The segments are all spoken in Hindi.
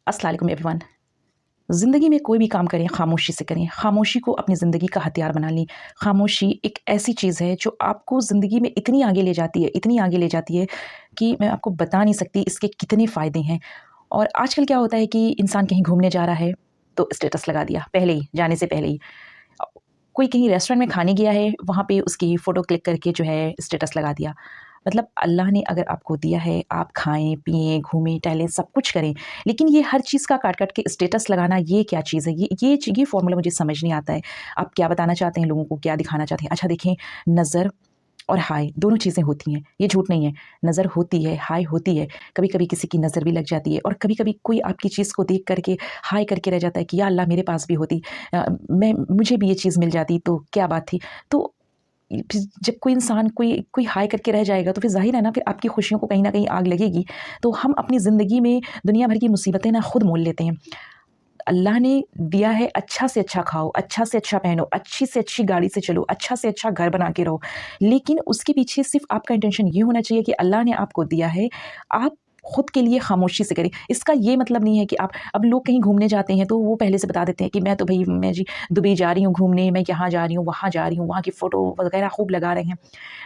अस्सलाम वालेकुम एवरीवन। ज़िंदगी में कोई भी काम करें खामोशी से करें। खामोशी को अपनी ज़िंदगी का हथियार बना लें। खामोशी एक ऐसी चीज़ है जो आपको ज़िंदगी में इतनी आगे ले जाती है, इतनी आगे ले जाती है कि मैं आपको बता नहीं सकती इसके कितने फ़ायदे हैं। और आजकल क्या होता है कि इंसान कहीं घूमने जा रहा है तो स्टेटस लगा दिया पहले ही, जाने से पहले ही। अ, कोई कहीं रेस्टोरेंट में खाने गया है, वहाँ पे उसकी फ़ोटो क्लिक करके जो है स्टेटस लगा दिया। मतलब अल्लाह ने अगर आपको दिया है, आप खाएँ, पिएँ, घूमें, टहलें, सब कुछ करें। लेकिन ये हर चीज़ का काट-काट के स्टेटस लगाना ये क्या चीज़ है? ये फ़ॉर्मूला मुझे समझ नहीं आता है। आप क्या बताना चाहते हैं लोगों को, क्या दिखाना चाहते हैं? अच्छा देखें, नज़र और हाय दोनों चीज़ें होती हैं, ये झूठ नहीं है। नज़र होती है, हाय होती है, कभी-कभी किसी की नज़र भी लग जाती है और कभी-कभी कोई आपकी चीज़ को देख कर के हाय करके रह जाता है कि या अल्लाह मेरे पास भी होती, मुझे भी ये चीज़ मिल जाती तो क्या बात थी। तो फिर जब कोई इंसान कोई कोई हाय करके रह जाएगा तो फिर ज़ाहिर है ना, फिर आपकी खुशियों को कहीं न कहीं आग लगेगी। तो हम अपनी ज़िंदगी में दुनिया भर की मुसीबतें ना खुद मोल लेते हैं। अल्लाह ने दिया है, अच्छा से अच्छा खाओ, अच्छा से अच्छा पहनो, अच्छी से अच्छी गाड़ी से चलो, अच्छा से अच्छा घर बना के रहो। लेकिन उसके पीछे सिर्फ़ आपका इंटेंशन ये होना चाहिए कि अल्लाह ने आपको दिया है, आप खुद के लिए खामोशी से करें। इसका ये मतलब नहीं है कि आप, अब लोग कहीं घूमने जाते हैं तो वो पहले से बता देते हैं कि मैं तो भई मैं जी दुबई जा रही हूँ घूमने, मैं यहाँ जा रही हूँ, वहाँ जा रही हूँ, वहाँ की फ़ोटो वगैरह खूब लगा रहे हैं।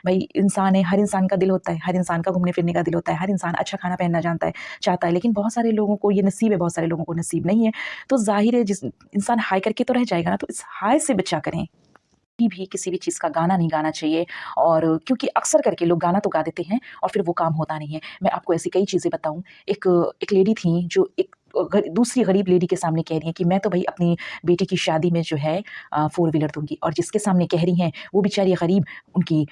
भई इंसान है, हर इंसान का दिल होता है, हर इंसान का घूमने-फिरने का दिल होता है, हर इंसान अच्छा खाना पहनना जानता है चाहता है, लेकिन बहुत सारे लोगों को ये नसीब है, बहुत सारे लोगों को नसीब नहीं है। तो ज़ाहिर है जिस इंसान हाय करके तो रह जाएगा ना, तो इस हाय से बचा करें। कभी भी किसी भी चीज़ का गाना नहीं गाना चाहिए, और क्योंकि अक्सर करके लोग गाना तो गा देते हैं और फिर वो काम होता नहीं है। मैं आपको ऐसी कई चीज़ें बताऊँ। एक एक लेडी थी जो एक दूसरी गरीब लेडी के सामने कह रही हैं कि मैं तो भई अपनी बेटी की शादी में जो है फ़ोर व्हीलर दूँगी, और जिसके सामने कह रही हैं वो बेचारी गरीब, उनकी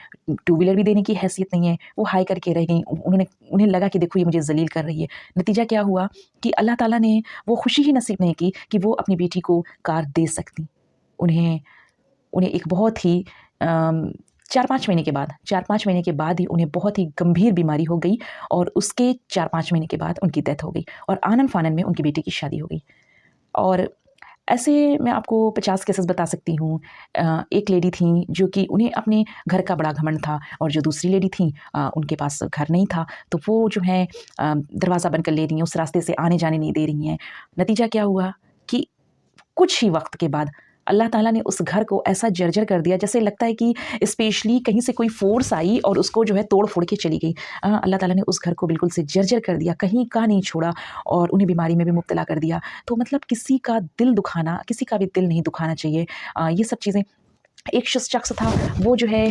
टू व्हीलर भी देने की हैसियत नहीं है। वो हाय करके रह गईं। उन्हें लगा कि देखो ये मुझे ज़लील कर रही है। नतीजा क्या हुआ कि अल्लाह ताला ने वो खुशी ही नसीब नहीं की कि वो अपनी बेटी को कार दे सकतीं। उन्हें उन्हें एक बहुत ही 4-5 महीने के बाद ही उन्हें बहुत ही गंभीर बीमारी हो गई, और उसके 4-5 महीने के बाद उनकी डेथ हो गई, और आनन-फानन में उनकी बेटी की शादी हो गई। और ऐसे मैं आपको 50 केसेस बता सकती हूँ। एक लेडी थीं जो कि उन्हें अपने घर का बड़ा घमंड था, और जो दूसरी लेडी थीं उनके पास घर नहीं था, तो वो जो है दरवाज़ा बंद कर ले रही हैं, उस रास्ते से आने-जाने नहीं दे रही हैं। नतीजा क्या हुआ कि कुछ ही वक़्त के बाद अल्लाह ताला ने उस घर को ऐसा जर्जर कर दिया, जैसे लगता है कि स्पेशली कहीं से कोई फ़ोर्स आई और उसको जो है तोड़-फोड़ के चली गई। अल्लाह ताला ने उस घर को बिल्कुल से जर्जर कर दिया, कहीं का नहीं छोड़ा, और उन्हें बीमारी में भी मुब्तला कर दिया। तो मतलब किसी का दिल दुखाना, किसी का भी दिल नहीं दुखाना चाहिए। ये सब चीज़ें, एक शख्स था, वो जो है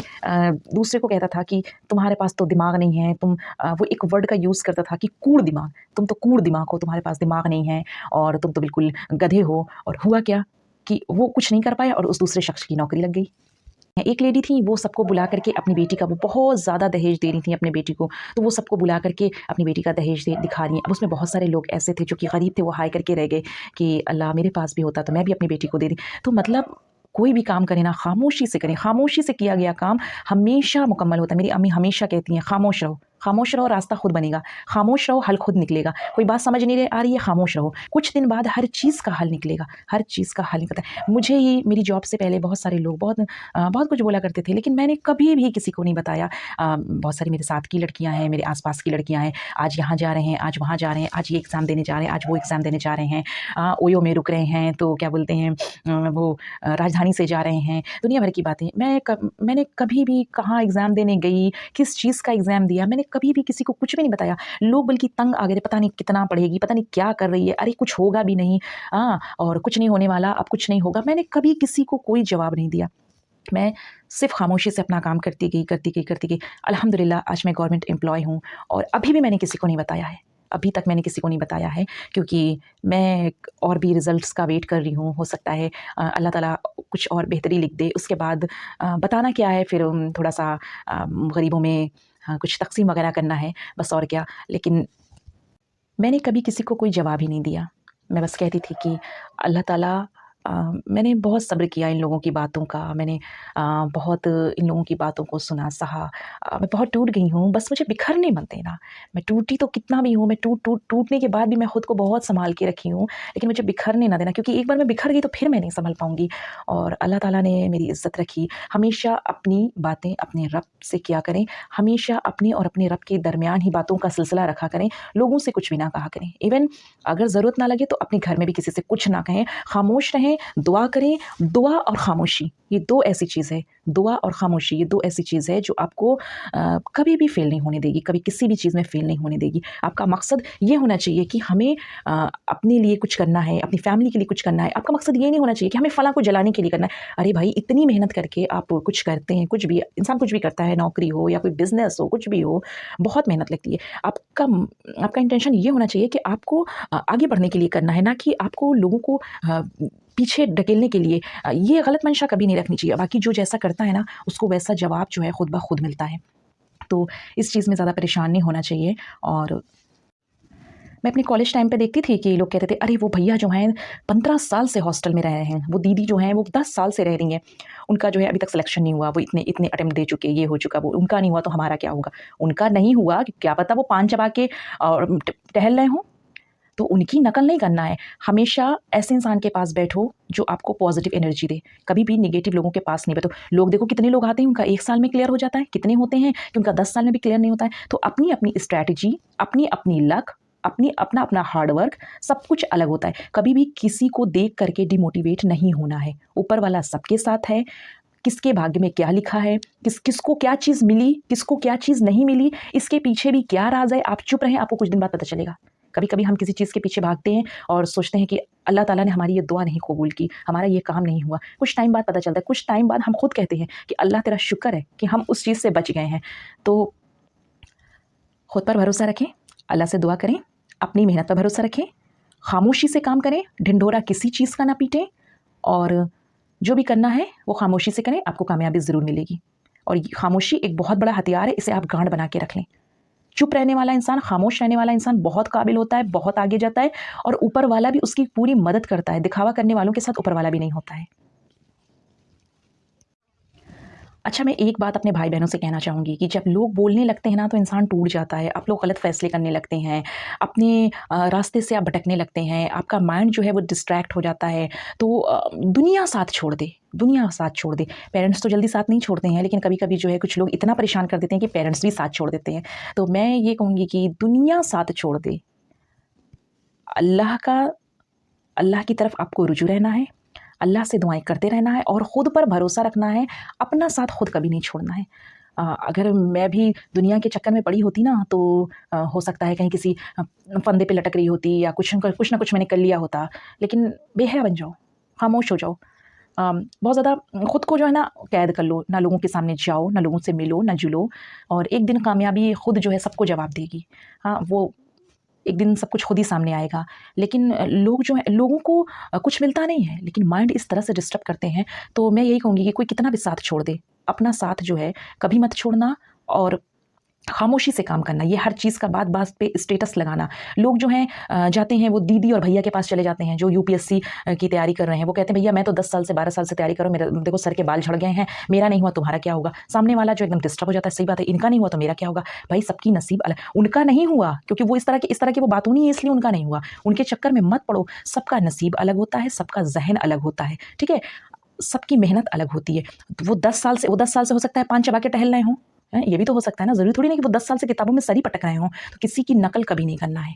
दूसरे को कहता था कि तुम्हारे पास तो दिमाग नहीं है, वो एक वर्ड का यूज़ करता था कि कूड़ दिमाग, तुम तो कूड़ दिमाग हो, तुम्हारे पास दिमाग नहीं है और तुम तो बिल्कुल गधे हो। और हुआ क्या कि वो कुछ नहीं कर पाया और उस दूसरे शख्स की नौकरी लग गई। एक लेडी थी, वो सबको बुला करके अपनी बेटी का, वो बहुत ज़्यादा दहेज दे रही थी अपनी बेटी को, तो वो सबको बुला करके अपनी बेटी का दहेज दे दिखा रही हैं। अब उसमें बहुत सारे लोग ऐसे थे जो कि गरीब थे, वो हाय करके रह गए कि अल्लाह मेरे पास भी होता तो मैं भी अपनी बेटी को दे दी। तो मतलब कोई भी काम करें ना, खामोशी से करें। खामोशी से किया गया काम हमेशा मुकम्मल होता है। मेरी अम्मी हमेशा कहती हैं, खामोश रहो, रास्ता खुद बनेगा। खामोश रहो, हल खुद निकलेगा। कोई बात समझ नहीं आ रही है, खामोश रहो। कुछ दिन बाद हर चीज़ का हल निकलेगा, हर चीज़ का हल निकलता है। मुझे ही मेरी जॉब से पहले बहुत सारे लोग बहुत कुछ बोला करते थे, लेकिन मैंने कभी भी किसी को नहीं बताया। बहुत सारी मेरे साथ की लड़कियाँ हैं, मेरे आस-पास की लड़कियाँ हैं, आज यहाँ जा रहे हैं, आज वहाँ जा रहे हैं, आज ये एग्ज़ाम देने जा रहे हैं, आज वो एग्ज़ाम देने जा रहे हैं। ओयो में रुक रहे हैं, तो क्या बोलते हैं, वो राजधानी से जा रहे हैं, दुनिया भर की बातें। मैंने कभी भी कहाँ एग्ज़ाम देने गई, किस चीज़ का एग्ज़ाम दिया, मैंने कभी भी किसी को कुछ भी नहीं बताया। लोग बल्कि तंग आ गए थे, पता नहीं कितना पढ़ेगी, पता नहीं क्या कर रही है, अरे कुछ होगा भी नहीं, और कुछ नहीं होने वाला, अब कुछ नहीं होगा। मैंने कभी किसी को कोई जवाब नहीं दिया। मैं सिर्फ़ खामोशी से अपना काम करती गई। अल्हम्दुलिल्लाह आज मैं गवर्नमेंट एम्प्लॉयी हूँ, और अभी भी मैंने किसी को नहीं बताया है। अभी तक मैंने किसी को नहीं बताया है, क्योंकि मैं और भी रिज़ल्ट्स का वेट कर रही हूँ। हो सकता है अल्लाह ताला कुछ और बेहतरी लिख दे। उसके बाद बताना क्या है, फिर थोड़ा-सा गरीबों में कुछ तक़सीम वग़ैरह करना है, बस और क्या। लेकिन मैंने कभी किसी को कोई जवाब ही नहीं दिया। मैं बस कहती थी कि अल्लाह ताला मैंने बहुत सब्र किया इन लोगों की बातों का, मैंने बहुत इन लोगों की बातों को सुना, सहा। मैं बहुत टूट गई हूँ, बस मुझे बिखरने मत देना। मैं टूटी तो कितना भी हूँ, मैं टूटने के बाद भी मैं खुद को बहुत सँभाल के रखी हूँ, लेकिन मुझे बिखरने ना देना, क्योंकि एक बार मैं बिखर गई तो फिर मैं नहीं सँभल पाऊँगी। और अल्लाह ताला ने मेरी इज़्ज़त रखी। हमेशा अपनी बातें अपने रब से किया करें, हमेशा अपने और अपने रब के दरमियान ही बातों का सिलसिला रखा करें, लोगों से कुछ भी ना कहा करें। इवन अगर ज़रूरत ना लगे तो अपने घर में भी किसी से कुछ ना कहें, खामोश रहें, दुआ करें। दुआ और खामोशी ये 2 ऐसी चीज़ है, दुआ और खामोशी ये 2 ऐसी चीज़ है जो आपको कभी भी फ़ेल नहीं होने देगी, कभी किसी भी चीज़ में फ़ेल नहीं होने देगी। आपका मकसद ये होना चाहिए कि हमें अपने लिए कुछ करना है, अपनी फ़ैमिली के लिए कुछ करना है। आपका मकसद ये नहीं होना चाहिए कि हमें फलाँ को जलाने के लिए करना है। अरे भाई, इतनी मेहनत करके आप कुछ करते हैं, कुछ भी इंसान कुछ भी करता है, नौकरी हो या कोई बिज़नेस हो, कुछ भी हो, बहुत मेहनत लगती है। आपका इंटेंशन ये होना चाहिए कि आपको आगे बढ़ने के लिए करना है, ना कि आपको लोगों को पीछे ढकेलने के लिए। ये गलत मंशा कभी नहीं रखनी चाहिए। बाकी जो जैसा करता है ना, उसको वैसा जवाब जो है खुद ब खुद मिलता है। तो इस चीज़ में ज़्यादा परेशान नहीं होना चाहिए। और मैं अपने कॉलेज टाइम पे देखती थी कि लोग कहते थे, अरे वो भैया जो हैं 15 साल से हॉस्टल में रह रहे हैं, वो दीदी जो हैं वो 10 साल से रह रही हैं, उनका जो है अभी तक सिलेक्शन नहीं हुआ, वो इतने इतने अटेम्प्ट दे चुके, ये हो चुका, वो उनका नहीं हुआ तो हमारा क्या होगा? उनका नहीं हुआ, क्या पता वो पान चबा के और टहल रहे हों। तो उनकी नकल नहीं करना है। हमेशा ऐसे इंसान के पास बैठो जो आपको पॉजिटिव एनर्जी दे। कभी भी नेगेटिव लोगों के पास नहीं बैठो। लोग देखो कितने लोग आते हैं, उनका 1 साल में क्लियर हो जाता है, कितने होते हैं कि उनका 10 साल में भी क्लियर नहीं होता है। तो अपनी-अपनी स्ट्रैटेजी, अपनी-अपनी लक, अपना-अपना हार्ड वर्क, सब कुछ अलग होता है। कभी भी किसी को देख करके डिमोटिवेट नहीं होना है। ऊपर वाला सबके साथ है। किसके भाग्य में क्या लिखा है, किसको क्या चीज़ मिली, किसको क्या चीज़ नहीं मिली, इसके पीछे भी क्या राज़ है, आप चुप रहें, आपको कुछ दिन बाद पता चलेगा। कभी-कभी हम किसी चीज़ के पीछे भागते हैं और सोचते हैं कि अल्लाह ताला ने हमारी ये दुआ नहीं कबूल की, हमारा ये काम नहीं हुआ। कुछ टाइम बाद पता चलता है, कुछ टाइम बाद हम खुद कहते हैं कि अल्लाह तेरा शुक्र है कि हम उस चीज़ से बच गए हैं। तो खुद पर भरोसा रखें, अल्लाह से दुआ करें, अपनी मेहनत पर भरोसा रखें, खामोशी से काम करें, ढिंढोरा किसी चीज़ का ना पीटें, और जो भी करना है वो खामोशी से करें, आपको कामयाबी ज़रूर मिलेगी। और ये खामोशी एक बहुत बड़ा हथियार है, इसे आप गाँठ बना के रख लें। चुप रहने वाला इंसान, खामोश रहने वाला इंसान बहुत काबिल होता है, बहुत आगे जाता है, और ऊपर वाला भी उसकी पूरी मदद करता है। दिखावा करने वालों के साथ ऊपर वाला भी नहीं होता है। अच्छा, मैं एक बात अपने भाई-बहनों से कहना चाहूँगी कि जब लोग बोलने लगते हैं ना, तो इंसान टूट जाता है। आप लोग गलत फ़ैसले करने लगते हैं, अपने रास्ते से आप भटकने लगते हैं, आपका माइंड जो है वो डिस्ट्रैक्ट हो जाता है। तो दुनिया साथ छोड़ दे, दुनिया साथ छोड़ दे। पेरेंट्स तो जल्दी साथ नहीं छोड़ते हैं, लेकिन कभी-कभी जो है कुछ लोग इतना परेशान कर देते हैं कि पेरेंट्स भी साथ छोड़ देते हैं। तो मैं ये कहूँगी कि दुनिया साथ छोड़ दे, अल्लाह का अल्लाह की तरफ आपको रुजू रहना है, अल्लाह से दुआएँ करते रहना है और ख़ुद पर भरोसा रखना है, अपना साथ खुद कभी नहीं छोड़ना है। अगर मैं भी दुनिया के चक्कर में पड़ी होती ना, तो हो सकता है कहीं किसी फंदे पे लटक रही होती, या कुछ ना कुछ मैंने कर लिया होता। लेकिन बेहया बन जाओ, खामोश हो जाओ। बहुत ज़्यादा खुद को जो है ना कैद कर लो, ना लोगों के सामने जाओ, ना लोगों से मिलो, ना जुलो, और एक दिन कामयाबी खुद जो है सबको जवाब देगी। हाँ, वो एक दिन सब कुछ खुद ही सामने आएगा। लेकिन लोग जो हैं, लोगों को कुछ मिलता नहीं है, लेकिन माइंड इस तरह से डिस्टर्ब करते हैं। तो मैं यही कहूँगी कि कोई कितना भी साथ छोड़ दे, अपना साथ जो है कभी मत छोड़ना, और खामोशी से काम करना। ये हर चीज़ का बात-बात पे स्टेटस लगाना। लोग जो हैं जाते हैं वो दीदी और भैया के पास चले जाते हैं जो यूपीएससी की तैयारी कर रहे हैं। वो कहते हैं, भैया मैं तो 10 साल से 12 साल से तैयारी कर रहा हूँ, मेरा देखो सर के बाल झड़ गए हैं, मेरा नहीं हुआ तुम्हारा क्या होगा? सामने वाला जो एकदम डिस्टर्ब हो जाता है, सही बात है, इनका नहीं हुआ तो मेरा क्या होगा? भाई सबकी नसीब अलग, उनका नहीं हुआ क्योंकि वो इस तरह की वो बातूनी है, इसलिए उनका नहीं हुआ। उनके चक्कर में मत पड़ो, सबका नसीब अलग होता है, सबका ज़हन अलग होता है, ठीक है? सबकी मेहनत अलग होती है। तो वो 10 साल से हो सकता है पान चबा के टहल रहे हों, हैं? ये भी तो हो सकता है ना, ज़रूरी थोड़ी नहीं कि वो 10 साल से किताबों में सर ही पटक रहे हों। तो किसी की नकल कभी नहीं करना है।